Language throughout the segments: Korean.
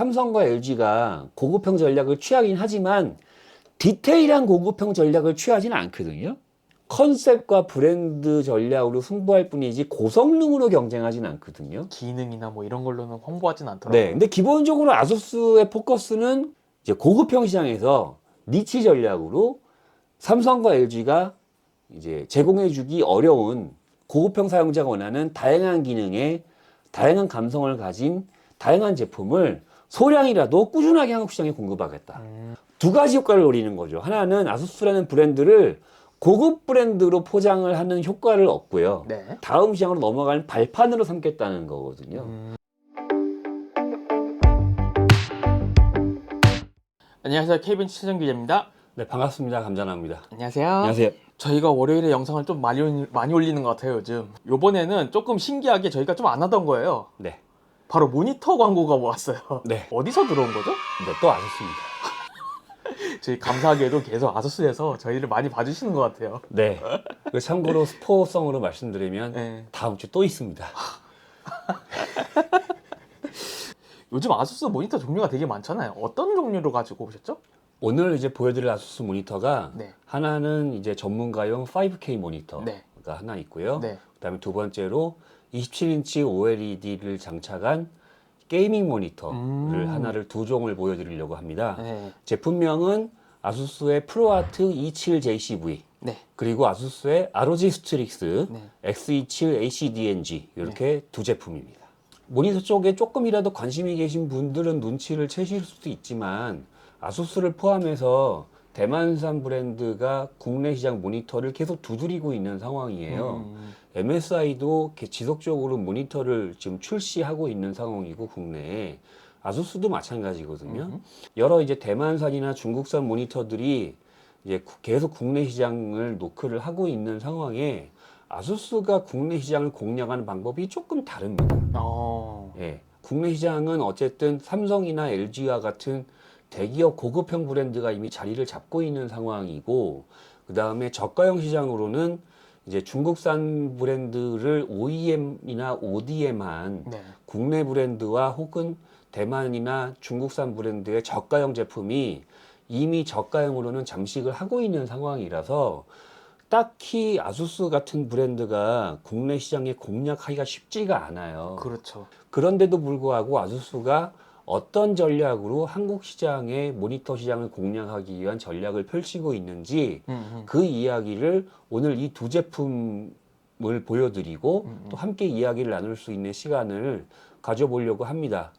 삼성과 LG가 고급형 전략을 취하긴 하지만 디테일한 고급형 전략을 취하지는 않거든요. 컨셉과 브랜드 전략으로 승부할 뿐이지 고성능으로 경쟁하지는 않거든요. 기능이나 뭐 이런 걸로는 홍보하진 않더라고요. 네, 근데 기본적으로 아수스의 포커스는 이제 고급형 시장에서 니치 전략으로 삼성과 LG가 이제 제공해주기 어려운 고급형 사용자가 원하는 다양한 기능에 다양한 감성을 가진 다양한 제품을 소량이라도 꾸준하게 한국 시장에 공급하겠다. 두 가지 효과를 노리는 거죠. 하나는 아수스라는 브랜드를 고급 브랜드로 포장을 하는 효과를 얻고요. 네. 다음 시장으로 넘어가는 발판으로 삼겠다는 거거든요. 안녕하세요. 케이빈 최정 기자입니다. 네, 반갑습니다. 감자나입니다. 안녕하세요. 안녕하세요. 저희가 월요일에 영상을 좀 많이 올리는 것 같아요, 요즘. 요번에는 조금 신기하게 저희가 좀 안 하던 거예요. 네. 바로 모니터 광고가 왔어요. 네. 어디서 들어온 거죠? 네, 또 아수스입니다. 저희 감사하게도 계속 아수스에서 저희를 많이 봐주시는 것 같아요. 네. 그리고 참고로 스포성으로 말씀드리면 네. 다음 주 또 있습니다. 요즘 아수스 모니터 종류가 되게 많잖아요. 어떤 종류로 가지고 오셨죠? 오늘 이제 보여드릴 아수스 모니터가 네. 하나는 이제 전문가용 5K 모니터가 네. 하나 있고요. 네. 그다음에 두 번째로 27인치 OLED를 장착한 게이밍 모니터를 하나를 두 종을 보여드리려고 합니다. 네. 제품명은 아수스의 프로아트 27JCV 네. 그리고 아수스의 ROG 스트릭스 네. X27 HDNG 이렇게 두 제품입니다. 모니터 쪽에 조금이라도 관심이 계신 분들은 눈치를 채실 수도 있지만 아수스를 포함해서 대만산 브랜드가 국내 시장 모니터를 계속 두드리고 있는 상황이에요. MSI도 지속적으로 모니터를 지금 출시하고 있는 상황이고 국내에 아수스도 마찬가지거든요. 여러 이제 대만산이나 중국산 모니터들이 이제 계속 국내 시장을 노크를 하고 있는 상황에 아수스가 국내 시장을 공략하는 방법이 조금 다릅니다. 예, 국내 시장은 어쨌든 삼성이나 LG와 같은 대기업 고급형 브랜드가 이미 자리를 잡고 있는 상황이고, 그 다음에 저가형 시장으로는 이제 중국산 브랜드를 OEM이나 ODM한 네. 국내 브랜드와 혹은 대만이나 중국산 브랜드의 저가형 제품이 이미 저가형으로는 잠식을 하고 있는 상황이라서 딱히 아수스 같은 브랜드가 국내 시장에 공략하기가 쉽지가 않아요. 그렇죠. 그런데도 불구하고 아수스가 어떤 전략으로 한국 시장의 모니터 시장을 공략하기 위한 전략을 펼치고 있는지 그 이야기를 오늘 이 두 제품을 보여드리고 또 함께 이야기를 나눌 수 있는 시간을 가져보려고 합니다.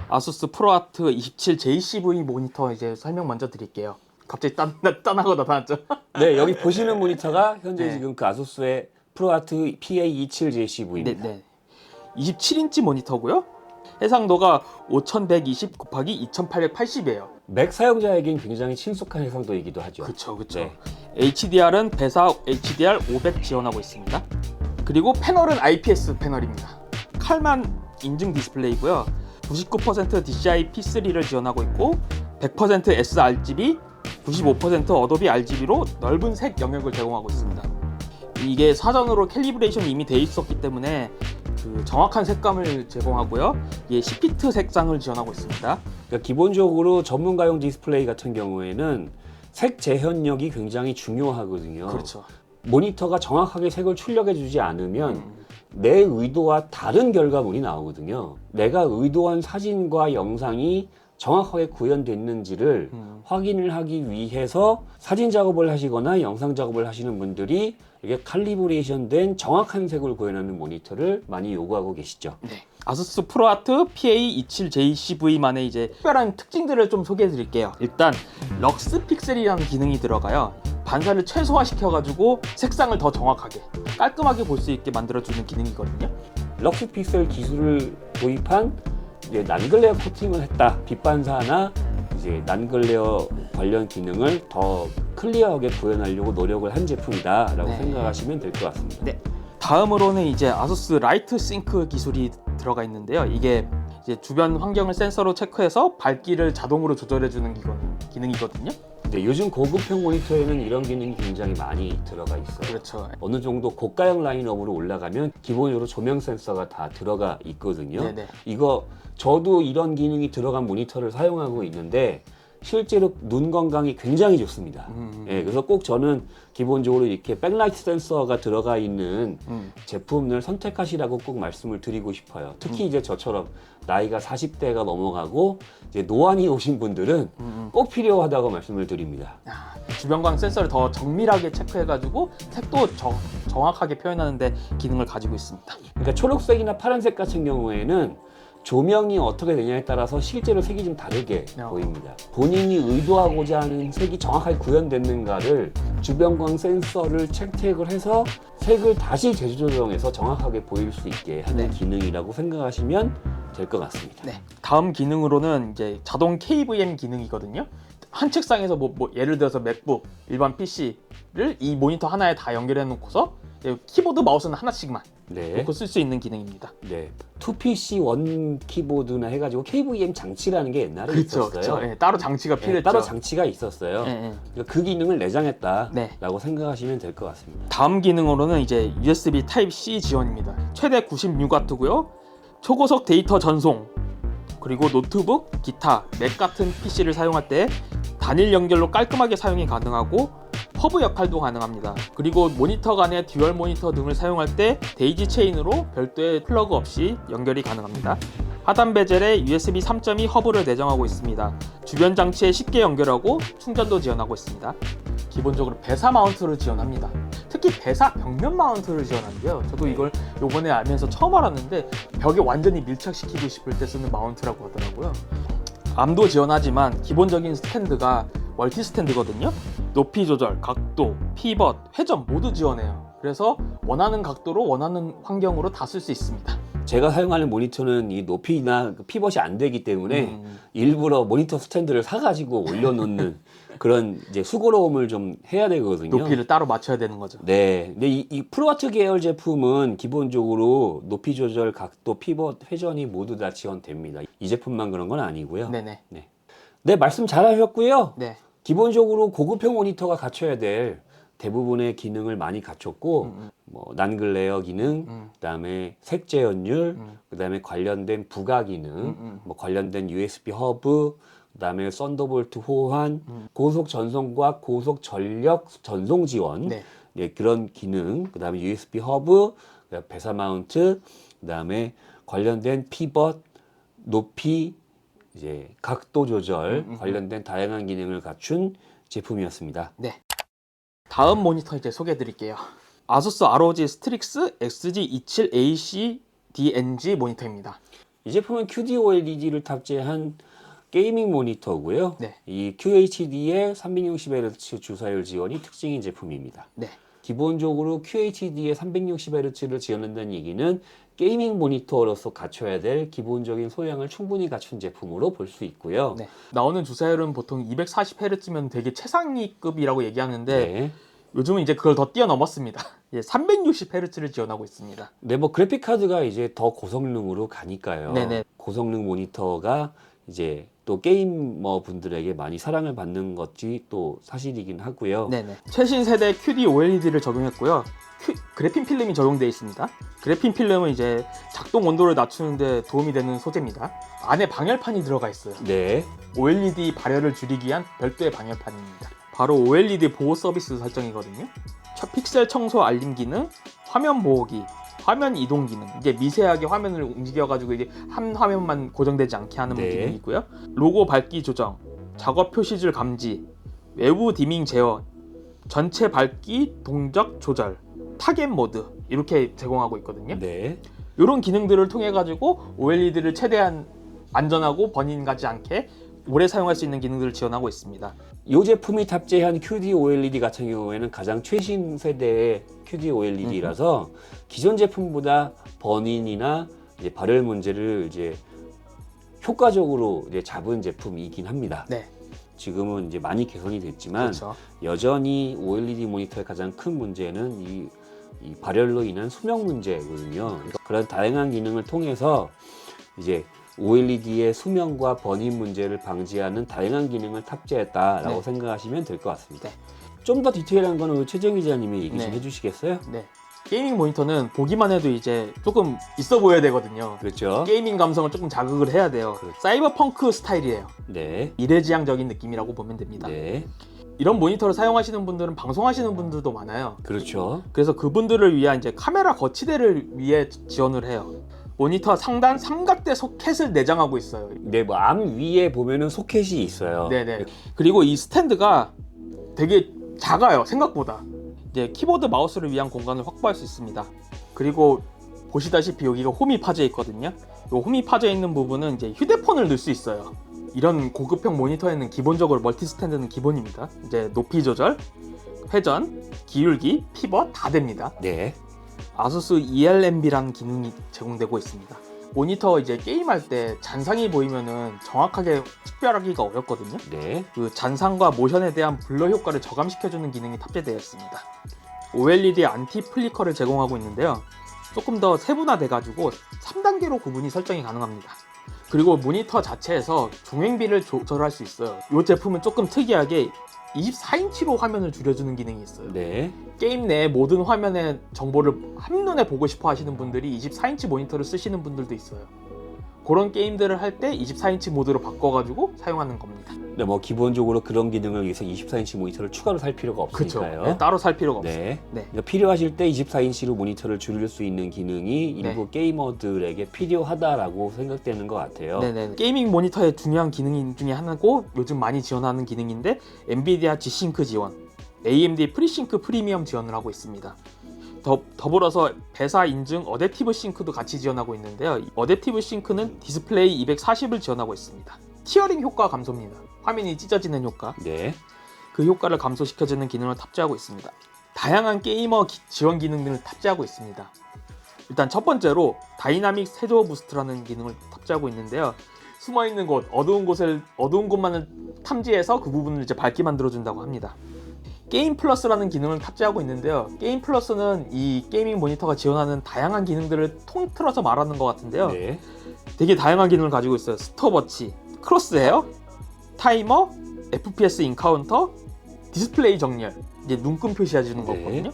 아수스 프로아트 27JCV 모니터 이제 설명 먼저 드릴게요. 갑자기 딴하고 나타났죠? 네, 여기 보시는 모니터가 현재 네. 지금 그 아수스의 프로아트 PA27JCV입니다. 네. 27인치 모니터고요. 해상도가 5120 곱하기 2880이에요. 맥 사용자에겐 굉장히 친숙한 해상도이기도 하죠. 그렇죠. 네. HDR은 배사 HDR 500 지원하고 있습니다. 그리고 패널은 IPS 패널입니다. 칼만 인증 디스플레이고요. 99% DCI P3를 지원하고 있고 100% sRGB, 95% 어도비 RGB로 넓은 색 영역을 제공하고 있습니다. 이게 사전으로 캘리브레이션이 이미 돼 있었기 때문에 그 정확한 색감을 제공하고요. 이게 10피트 색상을 지원하고 있습니다. 그러니까 기본적으로 전문가용 디스플레이 같은 경우에는 색 재현력이 굉장히 중요하거든요. 그렇죠. 모니터가 정확하게 색을 출력해주지 않으면 내 의도와 다른 결과물이 나오거든요. 내가 의도한 사진과 영상이 정확하게 구현됐는지를 확인을 하기 위해서 사진 작업을 하시거나 영상 작업을 하시는 분들이 이게 칼리브레이션 된 정확한 색을 구현하는 모니터를 많이 요구하고 계시죠. 네. 아수스 프로아트 PA27JCV만의 이제 특별한 특징들을 좀 소개해 드릴게요. 일단 럭스 픽셀이라는 기능이 들어가요. 반사를 최소화시켜가지고 색상을 더 정확하게 깔끔하게 볼 수 있게 만들어주는 기능이거든요. 럭스 픽셀 기술을 도입한 이제 난글레어 코팅을 했다. 빛 반사나 이제 난글레어 관련 기능을 더 클리어하게 구현하려고 노력을 한 제품이다라고 네. 생각하시면 될 것 같습니다. 네. 다음으로는 이제 아수스 라이트 싱크 기술이 들어가 있는데요. 이게 이제 주변 환경을 센서로 체크해서 밝기를 자동으로 조절해주는 기능이거든요. 네, 요즘 고급형 모니터에는 이런 기능이 굉장히 많이 들어가 있어요. 그렇죠. 어느 정도 고가형 라인업으로 올라가면 기본적으로 조명 센서가 다 들어가 있거든요. 네네. 이거 저도 이런 기능이 들어간 모니터를 사용하고 있는데 실제로 눈 건강이 굉장히 좋습니다. 예, 그래서 꼭 저는 기본적으로 이렇게 백라이트 센서가 들어가 있는 제품을 선택하시라고 꼭 말씀을 드리고 싶어요. 특히 이제 저처럼 나이가 40대가 넘어가고 이제 노안이 오신 분들은 꼭 필요하다고 말씀을 드립니다. 주변광 센서를 더 정밀하게 체크해가지고 색도 정확하게 표현하는데 기능을 가지고 있습니다. 그러니까 초록색이나 파란색 같은 경우에는 조명이 어떻게 되냐에 따라서 실제로 색이 좀 다르게 보입니다. 본인이 의도하고자 하는 색이 정확하게 구현됐는가를 주변광 센서를 채택을 해서 색을 다시 재조정해서 정확하게 보일 수 있게 하는 기능이라고 생각하시면 될 것 같습니다. 네. 다음 기능으로는 이제 자동 KVM 기능이거든요. 한 책상에서 뭐 예를 들어서 맥북, 일반 PC를 이 모니터 하나에 다 연결해 놓고서 키보드, 마우스는 하나씩만 놓고 쓸 수 있는 기능입니다. 네. 2PC 원 키보드나 해가지고 KVM 장치라는 게 옛날에 있었어요. 그렇죠. 네, 따로 장치가 필요했죠. 따로 장치가 있었어요. 그러니까 그 기능을 내장했다라고 생각하시면 될 것 같습니다. 다음 기능으로는 이제 USB Type-C 지원입니다. 최대 96W고요. 초고속 데이터 전송, 그리고 노트북, 기타, 맥 같은 PC를 사용할 때 단일 연결로 깔끔하게 사용이 가능하고 허브 역할도 가능합니다. 그리고 모니터 간의 듀얼 모니터 등을 사용할 때 데이지 체인으로 별도의 플러그 없이 연결이 가능합니다. 하단 베젤에 USB 3.2 허브를 내장하고 있습니다. 주변 장치에 쉽게 연결하고 충전도 지원하고 있습니다. 기본적으로 배사 마운트를 지원합니다. 특히 배사 벽면 마운트를 지원하는데요. 저도 이걸 요번에 알면서 처음 알았는데 벽에 완전히 밀착시키고 싶을 때 쓰는 마운트라고 하더라고요. 암도 지원하지만 기본적인 스탠드가 멀티 스탠드거든요. 높이 조절, 각도, 피벗, 회전 모두 지원해요. 그래서 원하는 각도로 원하는 환경으로 다 쓸 수 있습니다. 제가 사용하는 모니터는 이 높이나 피벗이 안 되기 때문에 일부러 모니터 스탠드를 사가지고 올려놓는 그런 이제 수고로움을 좀 해야 되거든요. 높이를 따로 맞춰야 되는 거죠. 네. 근데 이 프로아트 계열 제품은 기본적으로 높이 조절, 각도, 피벗, 회전이 모두 다 지원됩니다. 이 제품만 그런 건 아니고요. 네네. 네, 말씀 잘하셨고요. 네. 기본적으로 고급형 모니터가 갖춰야 될 대부분의 기능을 많이 갖췄고 뭐 난글레어 기능, 그다음에 색재 연율, 그다음에 관련된 부가 기능, 뭐 관련된 USB 허브, 그다음에 썬더볼트 호환, 고속 전송과 고속 전력 전송 지원, 네, 그런 기능, 그다음에 USB 허브, 배사 마운트, 그다음에 관련된 피벗, 높이, 이제 각도 조절 관련된 다양한 기능을 갖춘 제품이었습니다. 네. 다음 모니터 이제 소개해 드릴게요. 아수스 ROG 스트릭스 XG27AC DNG 모니터입니다. 이 제품은 QD-OLED를 탑재한 게이밍 모니터고요. 네. 이 QHD의 360Hz 주사율 지원이 특징인 제품입니다. 네. 기본적으로 QHD의 360Hz를 지원한다는 얘기는 게이밍 모니터로서 갖춰야 될 기본적인 소양을 충분히 갖춘 제품으로 볼 수 있고요. 네. 나오는 주사율은 보통 240Hz면 되게 최상위급이라고 얘기하는데 네. 요즘은 이제 그걸 더 뛰어넘었습니다. 360Hz를 지원하고 있습니다. 네, 뭐 그래픽 카드가 이제 더 고성능으로 가니까요. 네네. 고성능 모니터가 이제 또 게이머 분들에게 많이 사랑을 받는 것이 또 사실이긴 하고요. 네네. 최신 세대 QD OLED를 적용했고요. 그래핀 필름이 적용되어 있습니다. 그래핀 필름은 이제 작동 온도를 낮추는데 도움이 되는 소재입니다. 안에 방열판이 들어가 있어요. 네. OLED 발열을 줄이기 위한 별도의 방열판입니다. 바로 OLED 보호 서비스 설정이거든요. 픽셀 청소 알림 기능, 화면 보호기, 화면 이동 기능, 이게 미세하게 화면을 움직여가지고 이게 한 화면만 고정되지 않게 하는 기능이 있고요. 로고 밝기 조정, 작업 표시줄 감지, 외부 디밍 제어, 전체 밝기 동작 조절, 타겟 모드 이렇게 제공하고 있거든요. 네. 이런 기능들을 통해 가지고 OLED를 최대한 안전하고 번임 가지 않게 오래 사용할 수 있는 기능들을 지원하고 있습니다. 이 제품이 탑재한 QD OLED 같은 경우에는 가장 최신 세대의 QD OLED라서 기존 제품보다 번인이나 이제 발열 문제를 이제 효과적으로 이제 잡은 제품이긴 합니다. 네. 지금은 이제 많이 개선이 됐지만 그렇죠. 여전히 OLED 모니터의 가장 큰 문제는 이 발열로 인한 수명 문제거든요. 그러니까 그런 다양한 기능을 통해서 이제 OLED의 수명과 버닝 문제를 방지하는 다양한 기능을 탑재했다라고 네. 생각하시면 될 것 같습니다. 네. 좀 더 디테일한 거는 우리 최정 기자님이 얘기 좀 네. 해주시겠어요? 네. 게이밍 모니터는 보기만 해도 이제 조금 있어 보여야 되거든요. 그렇죠. 게이밍 감성을 조금 자극을 해야 돼요. 그렇죠. 사이버펑크 스타일이에요. 네. 미래지향적인 느낌이라고 보면 됩니다. 네. 이런 모니터를 사용하시는 분들은 방송하시는 분들도 많아요. 그렇죠. 그래서 그분들을 위한 이제 카메라 거치대를 위해 지원을 해요. 모니터 상단 삼각대 소켓을 내장하고 있어요. 네, 뭐 암 위에 보면은 소켓이 있어요. 네네. 그리고 이 스탠드가 되게 작아요, 생각보다. 이제 키보드 마우스를 위한 공간을 확보할 수 있습니다. 그리고 보시다시피 여기가 홈이 파져 있거든요. 이 홈이 파져 있는 부분은 이제 휴대폰을 넣을 수 있어요. 이런 고급형 모니터에는 기본적으로 멀티 스탠드는 기본입니다. 이제 높이 조절, 회전, 기울기, 피벗 다 됩니다. 네. 아수스 ELMB라는 기능이 제공되고 있습니다. 모니터 이제 게임할 때 잔상이 보이면은 정확하게 식별하기가 어렵거든요. 네. 그 잔상과 모션에 대한 블러 효과를 저감시켜주는 기능이 탑재되어 있습니다. OLED 안티 플리커를 제공하고 있는데요. 조금 더 세분화돼가지고 3단계로 구분이 설정이 가능합니다. 그리고 모니터 자체에서 중행비를 조절할 수 있어요. 이 제품은 조금 특이하게 24인치로 화면을 줄여주는 기능이 있어요. 네. 게임 내 모든 화면의 정보를 한눈에 보고 싶어 하시는 분들이 24인치 모니터를 쓰시는 분들도 있어요. 그런 게임들을 할 때 24인치 모드로 바꿔가지고 사용하는 겁니다. 네, 뭐 기본적으로 그런 기능을 위해서 24인치 모니터를 추가로 살 필요가 그렇죠. 없으니까요. 네, 따로 살 필요가 없어요. 네. 네. 그러니까 필요하실 때 24인치로 모니터를 줄일 수 있는 기능이 일부 게이머들에게 필요하다라고 생각되는 것 같아요. 네네. 게이밍 모니터의 중요한 기능 중에 하나고 요즘 많이 지원하는 기능인데 엔비디아 G싱크 지원, AMD 프리싱크 프리미엄 지원을 하고 있습니다. 더불어서 배사 인증 어댑티브 싱크도 같이 지원하고 있는데요. 어댑티브 싱크는 디스플레이 240을 지원하고 있습니다. 티어링 효과 감소입니다. 화면이 찢어지는 효과. 네. 그 효과를 감소시켜주는 기능을 탑재하고 있습니다. 다양한 게이머 지원 기능들을 탑재하고 있습니다. 일단 첫 번째로 다이나믹 세조 부스트라는 기능을 탑재하고 있는데요. 숨어있는 곳, 어두운 곳만을 탐지해서 그 부분을 이제 밝게 만들어준다고 합니다. 게임 플러스라는 기능을 탑재하고 있는데요. 게임 플러스는 이 게이밍 모니터가 지원하는 다양한 기능들을 통틀어서 말하는 것 같은데요. 네. 되게 다양한 기능을 가지고 있어요. 스톱워치, 크로스헤어, 타이머, FPS 인카운터, 디스플레이 정렬, 이제 눈금 표시해주는 네. 거거든요.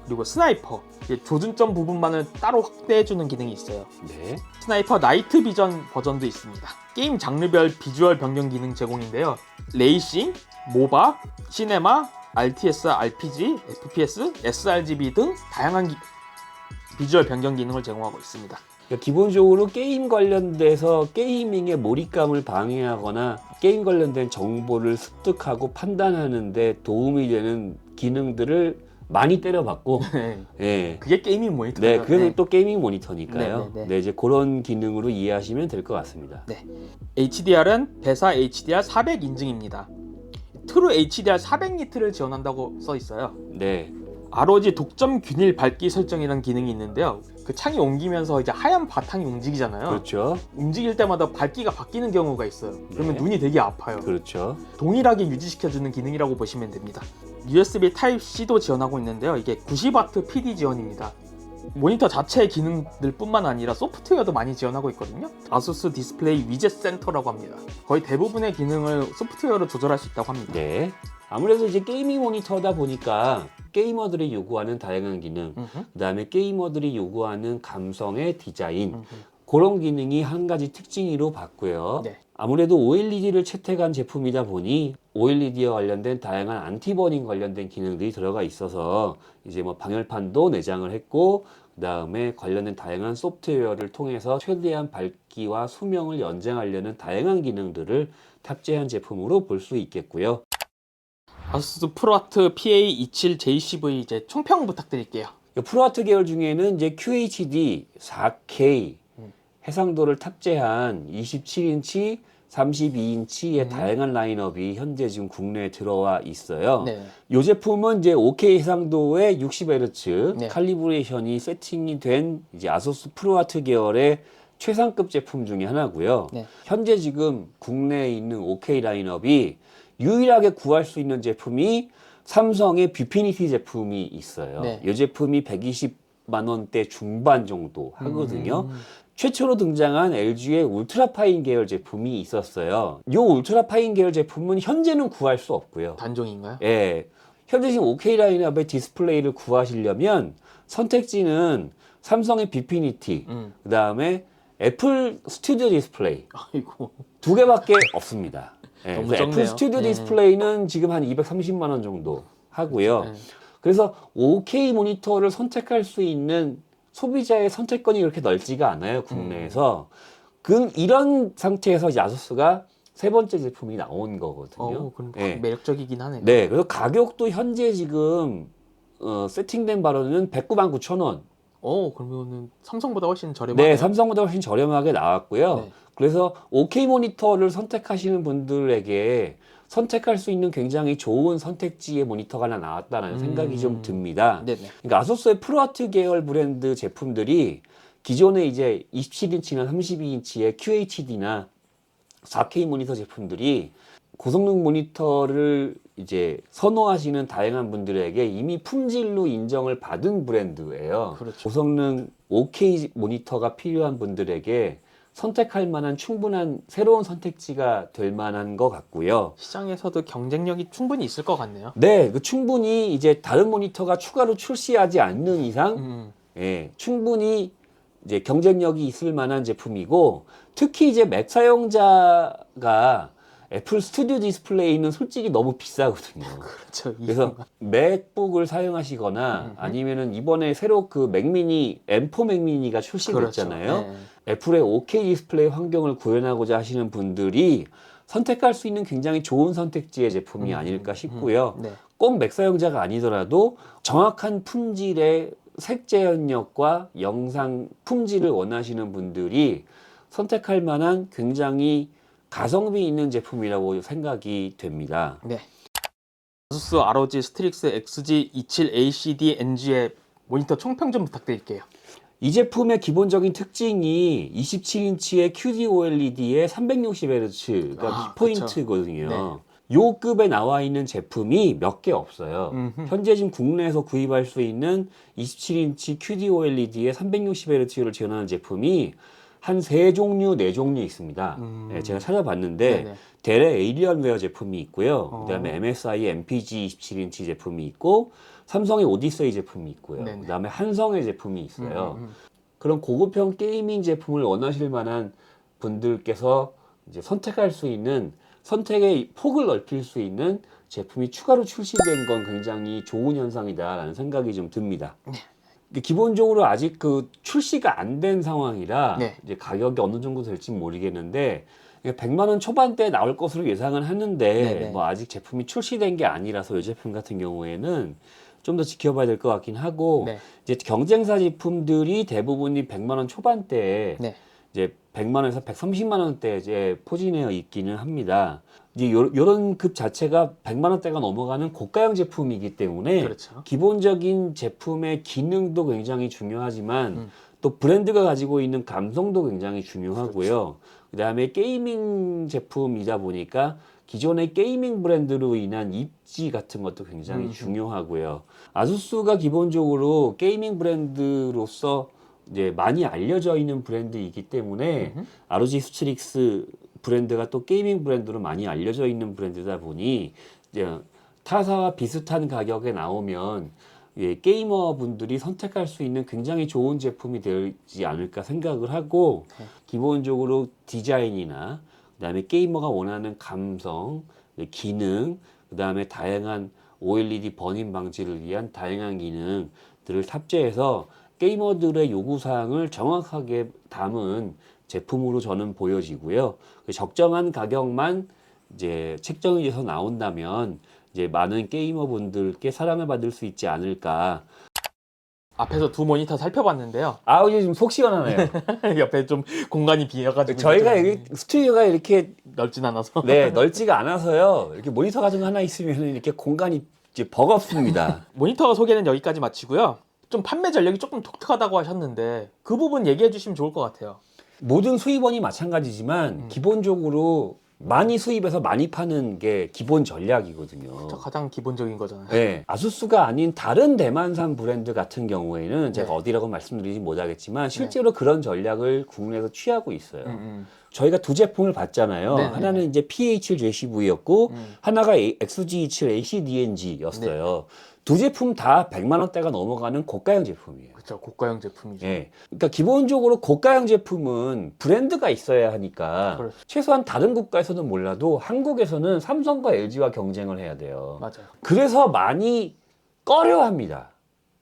그리고 스나이퍼, 이제 조준점 부분만을 따로 확대해주는 기능이 있어요. 네. 스나이퍼 나이트 비전 버전도 있습니다. 게임 장르별 비주얼 변경 기능 제공인데요. 레이싱, 모바, 시네마, RTS, RPG, FPS, sRGB 등 다양한 비주얼 변경 기능을 제공하고 있습니다. 그러니까 기본적으로 게임 관련돼서 게이밍의 몰입감을 방해하거나 게임 관련된 정보를 습득하고 판단하는 데 도움이 되는 기능들을 많이 때려봤고 네. 네. 그게 게이밍 모니터예요. 네, 그게 또 게이밍 모니터니까요. 네. 네, 이제 그런 기능으로 이해하시면 될 것 같습니다. 네. HDR은 배사 HDR 400 인증입니다. 트루 HDR 400니트를 지원한다고 써 있어요. 네. ROG 독점 균일 밝기 설정이라는 기능이 있는데요. 그 창이 옮기면서 이제 하얀 바탕이 움직이잖아요. 그렇죠. 움직일 때마다 밝기가 바뀌는 경우가 있어요. 그러면 네. 눈이 되게 아파요. 그렇죠. 동일하게 유지시켜주는 기능이라고 보시면 됩니다. USB Type-C도 지원하고 있는데요. 이게 90W PD 지원입니다. 모니터 자체의 기능들 뿐만 아니라 소프트웨어도 많이 지원하고 있거든요. 아수스 디스플레이 위젯 센터라고 합니다. 거의 대부분의 기능을 소프트웨어로 조절할 수 있다고 합니다. 네. 아무래도 이제 게이밍 모니터다 보니까 게이머들이 요구하는 다양한 기능, 그다음에 게이머들이 요구하는 감성의 디자인, 그런 기능이 한 가지 특징으로 봤고요. 네. 아무래도 OLED를 채택한 제품이다 보니 OLED와 관련된 다양한 안티버닝 관련된 기능들이 들어가 있어서 이제 뭐 방열판도 내장을 했고, 그다음에 관련된 다양한 소프트웨어를 통해서 최대한 밝기와 수명을 연장하려는 다양한 기능들을 탑재한 제품으로 볼 수 있겠고요. 아수스 프로아트 PA27JCV 이제 총평 부탁드릴게요. 프로아트 계열 중에는 이제 QHD 4K 해상도를 탑재한 27인치, 32인치의 다양한 라인업이 현재 지금 국내에 들어와 있어요. 네. 이 제품은 이제 5K 해상도의 60Hz 네. 칼리브레이션이 세팅이 된 이제 아수스 프로아트 계열의 최상급 제품 중에 하나고요. 네. 현재 지금 국내에 있는 5K 라인업이 유일하게 구할 수 있는 제품이 삼성의 뷰피니티 제품이 있어요. 네. 이 제품이 120만 원대 중반 정도 하거든요. 최초로 등장한 LG의 울트라파인 계열 제품이 있었어요. 이 울트라파인 계열 제품은 현재는 구할 수 없고요. 단종인가요? 예, 현재 지금 OK 라인업의 디스플레이를 구하시려면 선택지는 삼성의 비피니티, 그 다음에 애플 스튜디오 디스플레이 아이고. 두 개밖에 없습니다. 예, 너무 그래서 애플 적네요. 스튜디오 디스플레이는 지금 한 230만 원 정도 하고요. 네. 그래서 5K 모니터를 선택할 수 있는 소비자의 선택권이 그렇게 넓지가 않아요, 국내에서. 이런 상태에서 이제 아수스가 세 번째 제품이 나온 거거든요. 그럼 예. 매력적이긴 하네요. 네, 그래서 가격도 현재 지금 세팅된 바로는 199,000원. 그러면은 삼성보다 훨씬 저렴하네요. 네, 삼성보다 훨씬 저렴하게 나왔고요. 네. 그래서 OK 모니터를 선택하시는 분들에게 선택할 수 있는 굉장히 좋은 선택지의 모니터가 하나 나왔다는 생각이 좀 듭니다. 네네. 그러니까 아소스의 프로아트 계열 브랜드 제품들이 기존에 이제 27인치나 32인치의 QHD나 4K 모니터 제품들이 고성능 모니터를 이제 선호하시는 다양한 분들에게 이미 품질로 인정을 받은 브랜드예요. 그렇죠. 고성능 5K 모니터가 필요한 분들에게 선택할 만한 충분한 새로운 선택지가 될 만한 것 같고요. 시장에서도 경쟁력이 충분히 있을 것 같네요. 네, 충분히 이제 다른 모니터가 추가로 출시하지 않는 이상, 예, 충분히 이제 경쟁력이 있을 만한 제품이고, 특히 이제 맥 사용자가 애플 스튜디오 디스플레이는 솔직히 너무 비싸거든요. 그렇죠. 그래서 맥북을 사용하시거나 아니면은 이번에 새로 그 맥미니 M4 맥미니가 출시됐잖아요. 그렇죠. 네. 애플의 5K 디스플레이 환경을 구현하고자 하시는 분들이 선택할 수 있는 굉장히 좋은 선택지의 제품이 아닐까 싶고요. 네. 꼭 맥 사용자가 아니더라도 정확한 품질의 색재현력과 영상 품질을 원하시는 분들이 선택할 만한 굉장히 가성비 있는 제품이라고 생각이 됩니다. 네. 아수스 ROG 스트릭스 XG27ACD-NG의 모니터 총평 좀 부탁드릴게요. 이 제품의 기본적인 특징이 27인치의 QD-OLED에 360Hz가 키포인트거든요. 요 급에 나와 있는 제품이 몇 개 없어요. 현재 지금 국내에서 구입할 수 있는 27인치 QD-OLED에 360Hz를 지원하는 제품이 한 3종류, 4종류 있습니다. 네, 제가 찾아봤는데 네네. 델의 에이리언웨어 제품이 있고요. 그다음에 MSI MPG 27인치 제품이 있고 삼성의 오디세이 제품이 있고요. 네네. 그다음에 한성의 제품이 있어요. 그런 고급형 게이밍 제품을 원하실 만한 분들께서 이제 선택할 수 있는 선택의 폭을 넓힐 수 있는 제품이 추가로 출시된 건 굉장히 좋은 현상이다라는 생각이 좀 듭니다. 기본적으로 아직 그 출시가 안 된 상황이라 네. 이제 가격이 어느 정도 될지 모르겠는데 100만 원 초반대에 나올 것으로 예상은 하는데 네네. 뭐 아직 제품이 출시된 게 아니라서 이 제품 같은 경우에는 좀 더 지켜봐야 될 것 같긴 하고 네. 이제 경쟁사 제품들이 대부분이 100만 원 초반대에 네. 이제 100만 원에서 130만 원대 이제 포진해 있기는 합니다. 이제 요런 급 자체가 100만 원대가 넘어가는 고가형 제품이기 때문에 그렇죠. 기본적인 제품의 기능도 굉장히 중요하지만 또 브랜드가 가지고 있는 감성도 굉장히 중요하고요. 그다음에 게이밍 제품이다 보니까 기존의 게이밍 브랜드로 인한 입지 같은 것도 굉장히 중요하고요. 아수스가 기본적으로 게이밍 브랜드로서 이제 많이 알려져 있는 브랜드이기 때문에 ROG 스트릭스 브랜드가 또 게이밍 브랜드로 많이 알려져 있는 브랜드다 보니 이제 타사와 비슷한 가격에 나오면 예, 게이머 분들이 선택할 수 있는 굉장히 좋은 제품이 되지 않을까 생각을 하고 기본적으로 디자인이나 그다음에 게이머가 원하는 감성, 기능, 그다음에 다양한 OLED 버닝 방지를 위한 다양한 기능들을 탑재해서 게이머들의 요구사항을 정확하게 담은 제품으로 저는 보여지고요. 적정한 가격만 이제 책정이 돼서 나온다면 이제 많은 게이머 분들께 사랑을 받을 수 있지 않을까. 앞에서 두 모니터 살펴봤는데요. 아, 이제 좀 속 시원하네요. 옆에 좀 공간이 비어가지고 저희가 좀 여기 스튜디오가 이렇게 넓진 않아서. 네, 넓지가 않아서요. 이렇게 모니터 같은 거 하나 있으면 이렇게 공간이 이제 버겁습니다. 모니터 소개는 여기까지 마치고요. 좀 판매 전략이 조금 독특하다고 하셨는데 그 부분 얘기해 주시면 좋을 것 같아요. 모든 수입원이 마찬가지지만 기본적으로 많이 수입해서 많이 파는 게 기본 전략이거든요. 저 가장 기본적인 거잖아요. 네, 아수스가 아닌 다른 대만산 브랜드 같은 경우에는 제가 네. 어디라고 말씀드리지 못하겠지만 실제로 그런 전략을 국내에서 취하고 있어요. 음. 저희가 두 제품을 봤잖아요. 네네. 하나는 이제 PH7JCV였고 음. 하나가 XG27 ACDNG였어요. 두 제품 다 100만 원대가 넘어가는 고가형 제품이에요. 그렇죠. 고가형 제품이죠. 예. 그러니까 기본적으로 고가형 제품은 브랜드가 있어야 하니까 그렇죠. 최소한 다른 국가에서는 몰라도 한국에서는 삼성과 LG와 경쟁을 해야 돼요. 맞아요. 그래서 많이 꺼려합니다.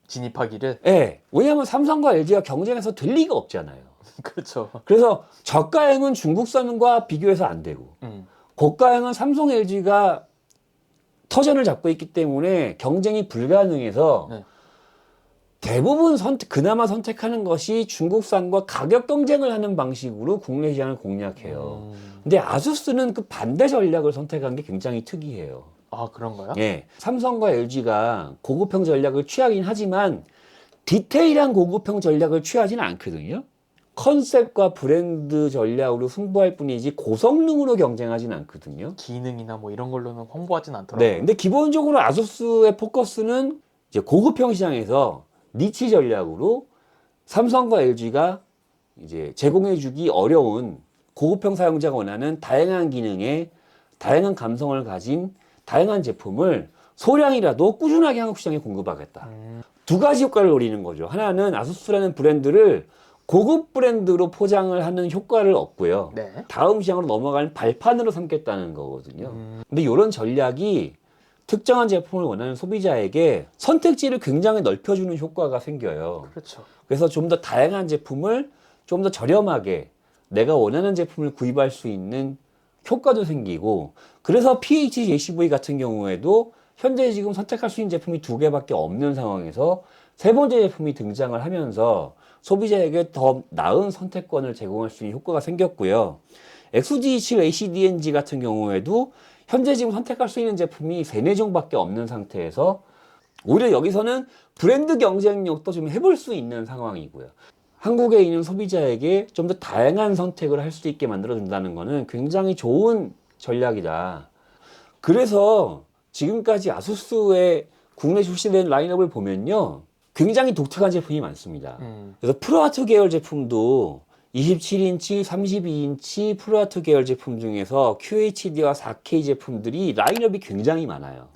진입하기를. 예. 왜냐하면 삼성과 LG가 경쟁해서 될 리가 없잖아요. 그렇죠. 그래서 저가형은 중국산과 비교해서 안 되고 고가형은 삼성, LG가 터전을 잡고 있기 때문에 경쟁이 불가능해서 네. 대부분 그나마 선택하는 것이 중국산과 가격 경쟁을 하는 방식으로 국내 시장을 공략해요. 근데 아수스는 그 반대 전략을 선택한 게 굉장히 특이해요. 아, 그런가요? 예. 삼성과 LG가 고급형 전략을 취하긴 하지만 디테일한 고급형 전략을 취하지는 않거든요. 컨셉과 브랜드 전략으로 승부할 뿐이지 고성능으로 경쟁하지는 않거든요. 기능이나 뭐 이런 걸로는 홍보하진 않더라고요. 네. 근데 기본적으로 아수스의 포커스는 이제 고급형 시장에서 니치 전략으로 삼성과 LG가 이제 제공해주기 어려운 고급형 사용자가 원하는 다양한 기능에 다양한 감성을 가진 다양한 제품을 소량이라도 꾸준하게 한국 시장에 공급하겠다. 두 가지 효과를 노리는 거죠. 하나는 아수스라는 브랜드를 고급 브랜드로 포장을 하는 효과를 얻고요. 네. 다음 시장으로 넘어가는 발판으로 삼겠다는 거거든요. 근데 이런 전략이 특정한 제품을 원하는 소비자에게 선택지를 굉장히 넓혀주는 효과가 생겨요. 그렇죠. 그래서 좀 더 다양한 제품을 좀 더 저렴하게 내가 원하는 제품을 구입할 수 있는 효과도 생기고, 그래서 PHJCV 같은 경우에도 현재 지금 선택할 수 있는 제품이 두 개밖에 없는 상황에서 세 번째 제품이 등장을 하면서 소비자에게 더 나은 선택권을 제공할 수 있는 효과가 생겼고요. XG27 ACDNG 같은 경우에도 현재 지금 선택할 수 있는 제품이 3-4종밖에 없는 상태에서 오히려 여기서는 브랜드 경쟁력도 좀 해볼 수 있는 상황이고요. 한국에 있는 소비자에게 좀 더 다양한 선택을 할 수 있게 만들어준다는 것은 굉장히 좋은 전략이다. 그래서 지금까지 아수스의 국내 출시된 라인업을 보면요, 굉장히 독특한 제품이 많습니다. 그래서 프로아트 계열 제품도 27인치, 32인치 프로아트 계열 제품 중에서 QHD와 4K 제품들이 라인업이 굉장히 많아요.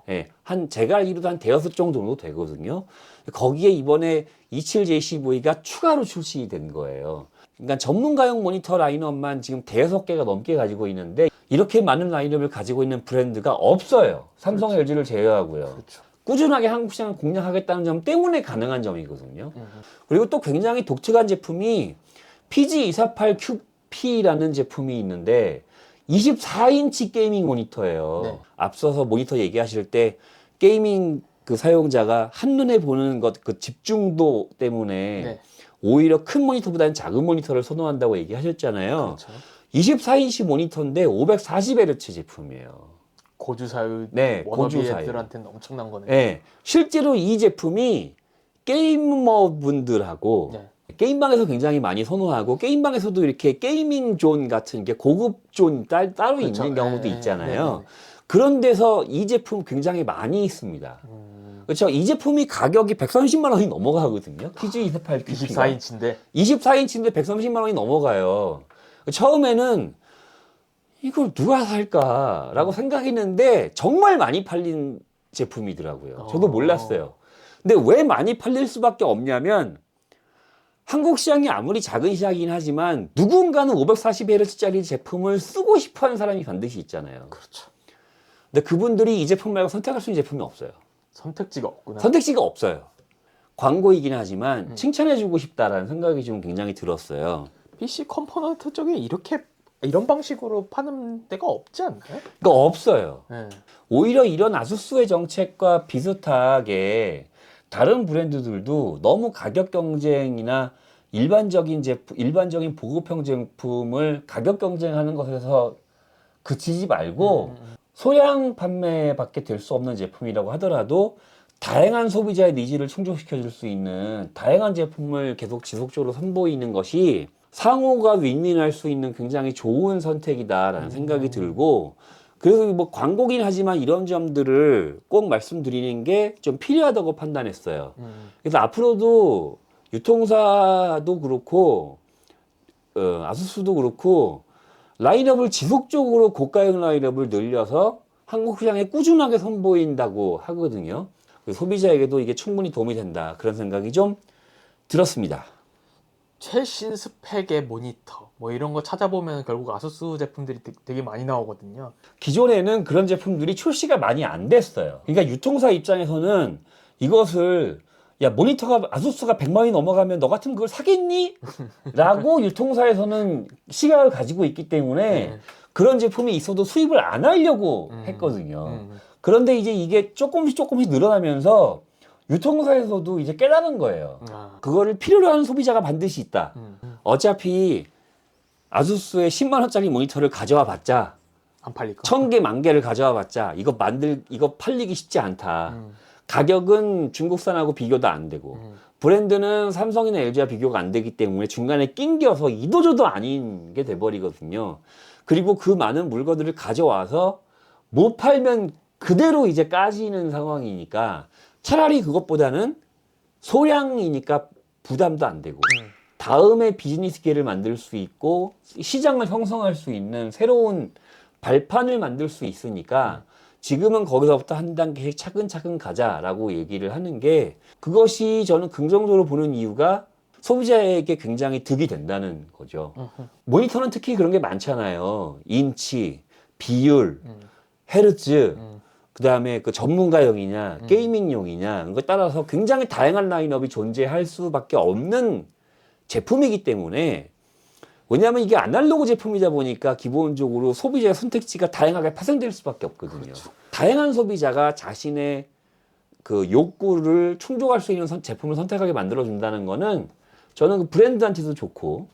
예, 제가 알기로도 한 5종 정도 되거든요. 거기에 이번에 27JCV가 추가로 출시된 거예요. 그러니까 전문가용 모니터 라인업만 지금 5개가 넘게 가지고 있는데 이렇게 많은 라인업을 가지고 있는 브랜드가 없어요. 삼성, 그렇죠. LG를 제외하고요. 그렇죠. 꾸준하게 한국 시장을 공략하겠다는 점 때문에 가능한 점이거든요. 그리고 또 굉장히 독특한 제품이 PG248QP라는 제품이 있는데 24인치 게이밍 모니터예요. 네. 앞서서 모니터 얘기하실 때 게이밍 그 사용자가 한눈에 보는 것 그 집중도 때문에 네. 오히려 큰 모니터보다는 작은 모니터를 선호한다고 얘기하셨잖아요. 그렇죠. 24인치 모니터인데 540Hz 제품이에요. 고주사유 네, 고주사유. 워너비애들한테는 엄청난 거네요. 네, 실제로 이 제품이 게이머 분들하고 네. 게임방에서 굉장히 많이 선호하고 게임방에서도 이렇게 게이밍 존 같은 게 고급 존 따로 그렇죠. 있는 경우도 네, 있잖아요. 네. 그런 데서 이 제품 굉장히 많이 있습니다. 그렇죠. 이 제품이 가격이 130만 원이 넘어가거든요. PG248 24인치인데 24인치인데 130만 원이 넘어가요. 처음에는 이걸 누가 살까라고 생각했는데 정말 많이 팔린 제품이더라고요. 저도 몰랐어요. 근데 왜 많이 팔릴 수밖에 없냐면 한국 시장이 아무리 작은 시장이긴 하지만 누군가는 540Hz짜리 제품을 쓰고 싶어하는 사람이 반드시 있잖아요. 그렇죠. 근데 그분들이 이 제품 말고 선택할 수 있는 제품이 없어요. 선택지가 없구나. 선택지가 없어요. 광고이긴 하지만 칭찬해주고 싶다라는 생각이 좀 굉장히 들었어요. PC 컴포넌트 쪽에 이런 방식으로 파는 데가 없지 않나요? 그러니까 없어요. 네. 오히려 이런 아수스의 정책과 비슷하게 다른 브랜드들도 너무 가격 경쟁이나 일반적인 보급형 제품을 가격 경쟁하는 것에서 그치지 말고 소량 판매밖에 될 수 없는 제품이라고 하더라도 다양한 소비자의 니즈를 충족시켜 줄 수 있는 다양한 제품을 계속 지속적으로 선보이는 것이 상호가 윈윈할 수 있는 굉장히 좋은 선택이다라는 생각이 들고, 그래서 뭐 광고긴 하지만 이런 점들을 꼭 말씀드리는 게 좀 필요하다고 판단했어요. 그래서 앞으로도 유통사도 그렇고 아수스도 그렇고 라인업을 지속적으로 고가형 라인업을 늘려서 한국 시장에 꾸준하게 선보인다고 하거든요. 소비자에게도 이게 충분히 도움이 된다, 그런 생각이 좀 들었습니다. 최신 스펙의 모니터 뭐 이런 거 찾아보면 결국 아수스 제품들이 되게 많이 나오거든요. 기존에는 그런 제품들이 출시가 많이 안 됐어요. 그러니까 유통사 입장에서는 이것을, 야, 모니터가 아수스가 100만 원이 넘어가면 너 같으면 그걸 사겠니? 라고 유통사에서는 시각을 가지고 있기 때문에 그런 제품이 있어도 수입을 안 하려고 했거든요. 그런데 이제 이게 조금씩 늘어나면서 유통사에서도 이제 깨달은 거예요. 그거를 필요로 하는 소비자가 반드시 있다. 어차피 아수스의 10만 원짜리 모니터를 가져와 봤자, 안 팔릴까? 1000개, 10,000개를 가져와 봤자 이거 팔리기 쉽지 않다. 가격은 중국산하고 비교도 안 되고, 브랜드는 삼성이나 LG와 비교가 안 되기 때문에 중간에 낑겨서 이도저도 아닌 게 돼버리거든요. 그리고 그 많은 물건들을 가져와서 못 팔면 그대로 이제 까지는 상황이니까 차라리 그것보다는 소량이니까 부담도 안 되고 다음에 비즈니스 기회를 만들 수 있고 시장을 형성할 수 있는 새로운 발판을 만들 수 있으니까 지금은 거기서부터 한 단계씩 차근차근 가자라고 얘기를 하는 게, 그것이 저는 긍정적으로 보는 이유가 소비자에게 굉장히 득이 된다는 거죠. 모니터는 특히 그런 게 많잖아요. 인치, 비율, 헤르츠, 그 다음에 그 전문가용이냐, 게이밍용이냐, 그거에 따라서 굉장히 다양한 라인업이 존재할 수밖에 없는 제품이기 때문에, 왜냐하면 이게 아날로그 제품이다 보니까 기본적으로 소비자의 선택지가 다양하게 파생될 수밖에 없거든요. 그렇죠. 다양한 소비자가 자신의 그 욕구를 충족할 수 있는 제품을 선택하게 만들어준다는 거는 저는 그 브랜드한테도 좋고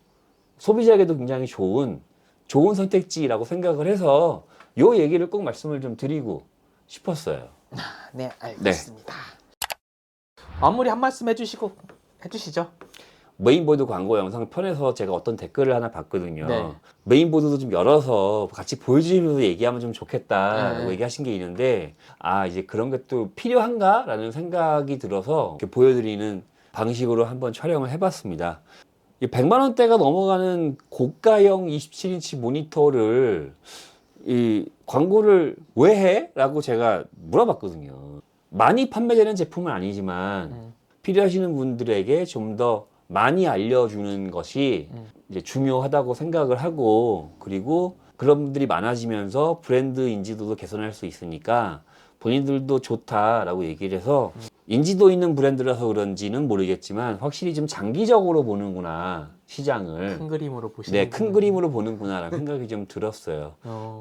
소비자에게도 굉장히 좋은 선택지라고 생각을 해서 요 얘기를 꼭 말씀을 좀 드리고 싶었어요. 네, 알겠습니다. 마무리 한 말씀 해주시죠. 메인보드 광고 영상 편에서 제가 어떤 댓글을 하나 봤거든요. 네. 메인보드도 좀 열어서 같이 보여주면서 얘기하면 좀 좋겠다라고 얘기하신 게 있는데, 이제 그런 것도 필요한가? 라는 생각이 들어서 이렇게 보여드리는 방식으로 한번 촬영을 해봤습니다. 100만 원대가 넘어가는 고가형 27인치 모니터를 이 광고를 왜 해? 라고 제가 물어봤거든요. 많이 판매되는 제품은 아니지만 필요하시는 분들에게 좀 더 많이 알려주는 것이 이제 중요하다고 생각을 하고, 그리고 그런 분들이 많아지면서 브랜드 인지도도 개선할 수 있으니까 본인들도 좋다라고 얘기를 해서, 인지도 있는 브랜드라서 그런지는 모르겠지만 확실히 좀 장기적으로 보는구나, 시장을. 큰 그림으로 보시는. 네, 큰 그림으로 보는구나라는 생각이 좀 들었어요.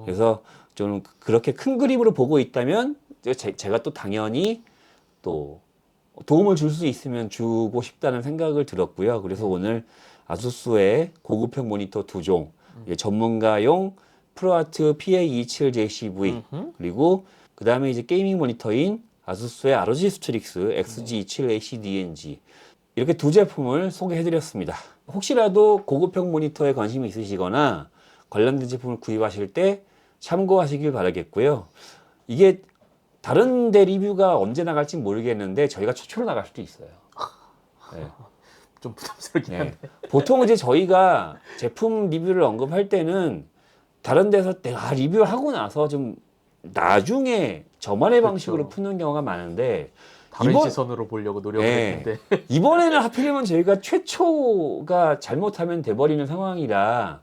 그래서 저는 그렇게 큰 그림으로 보고 있다면 제가 또 당연히 또 도움을 줄 수 있으면 주고 싶다는 생각을 들었고요. 그래서 오늘 아수스의 고급형 모니터 2종, 전문가용 프로아트 PA27JCV, 그리고 그 다음에 이제 게이밍 모니터인 아수스의 ROG 스트릭스 XG27ACDNG, 이렇게 두 제품을 소개해드렸습니다. 혹시라도 고급형 모니터에 관심이 있으시거나 관련된 제품을 구입하실 때 참고하시길 바라겠고요. 이게 다른 데 리뷰가 언제 나갈지 모르겠는데 저희가 최초로 나갈 수도 있어요. 네. 좀 부담스럽긴 한데. 보통 이제 저희가 제품 리뷰를 언급할 때는 다른 데서 내가 리뷰하고 나서 좀 나중에 저만의 방식으로 푸는 경우가 많은데, 다른 시선으로 보려고 노력을 했는데 이번에는 하필이면 저희가 최초가 잘못하면 돼버리는 상황이라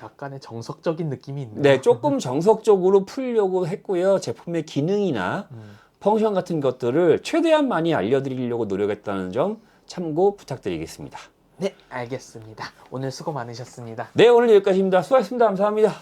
약간의 정석적인 느낌이 있네요. 네, 조금 정석적으로 풀려고 했고요. 제품의 기능이나 펑션 같은 것들을 최대한 많이 알려드리려고 노력했다는 점 참고 부탁드리겠습니다. 네, 알겠습니다. 오늘 수고 많으셨습니다. 네, 오늘 여기까지입니다. 수고하셨습니다. 감사합니다.